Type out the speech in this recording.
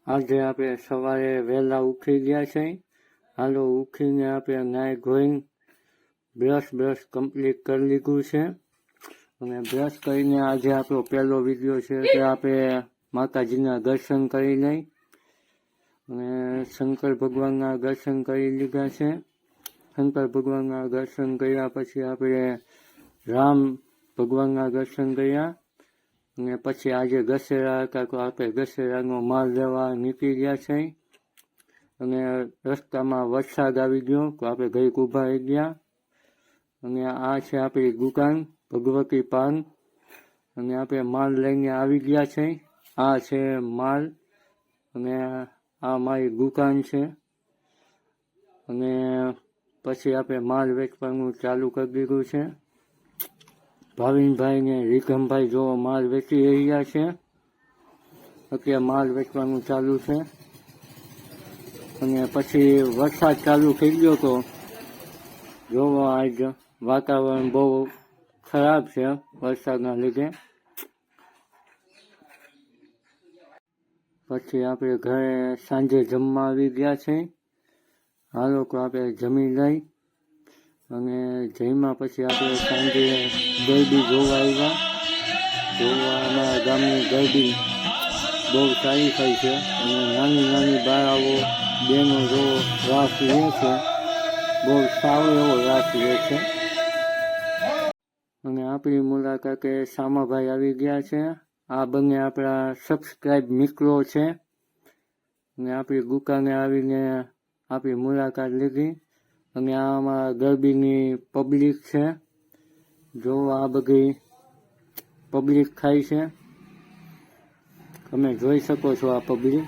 આજે આપણે સવારે વહેલા ઉઠી ગયા છે. હાલો ઉઠીને આપણે નાહી ધોઈને બ્રશ કમ્પ્લીટ કરી લીધું છે. અને બ્રશ કરીને આજે આપણો પહેલો વિડીયો છે કે આપણે માતાજીના દર્શન કરી લઈ. અને શંકર ભગવાનના દર્શન કરી લીધા છે. શંકર ભગવાનના દર્શન કર્યા પછી આપણે રામ ભગવાનના દર્શન કર્યા. અને પછી આજે દશેરા હતા તો આપણે દશેરાનો માલ લેવા નીકળી ગયા છે. અને રસ્તામાં વરસાદ આવી ગયો તો આપણે ઘડીક ઊભા રહી ગયા. અને આ છે આપણી દુકાન ભગવતી પાન. અને આપણે માલ લઈને આવી ગયા છે. આ છે માલ અને આ મારી દુકાન છે. અને પછી આપણે માલ વેચવાનું ચાલુ કરી દીધું છે. ભાવિનભાઈ ને રીઘમભાઈ જો માલ વેચી રહ્યા છે. અત્યારે માલ વેચવાનું ચાલુ છે. અને પછી વરસાદ ચાલુ થઈ ગયો તો જોવો આજ વાતાવરણ બહુ ખરાબ છે વરસાદના લીધે. પછી આપણે ઘરે સાંજે જમવા આવી ગયા છે. હાલો તો આપણે જમી લઈ. અને જમ્યા પછી આપણે સાંજે ગરબી જોવા આવ્યા. અમારા ગામની ગરબી બહુ સારી થઈ છે. અને નાની બાળાઓ બહેનો જોવો રાસ લે છે. બહુ સારો એવો રાસ લે છે. અને આપણી મુલાકાતે શામાભાઈ આવી ગયા છે. આ બંને આપણા સબસ્ક્રાઇબ મિત્રો છે. અને આપણી દુકાને આવીને આપણી મુલાકાત લીધી. અને આ અમારા ગરબીની પબ્લિક છે. જો આ બધી પબ્લિક ખાય છે. તમે જોઈ શકો છો આ પબ્લિક.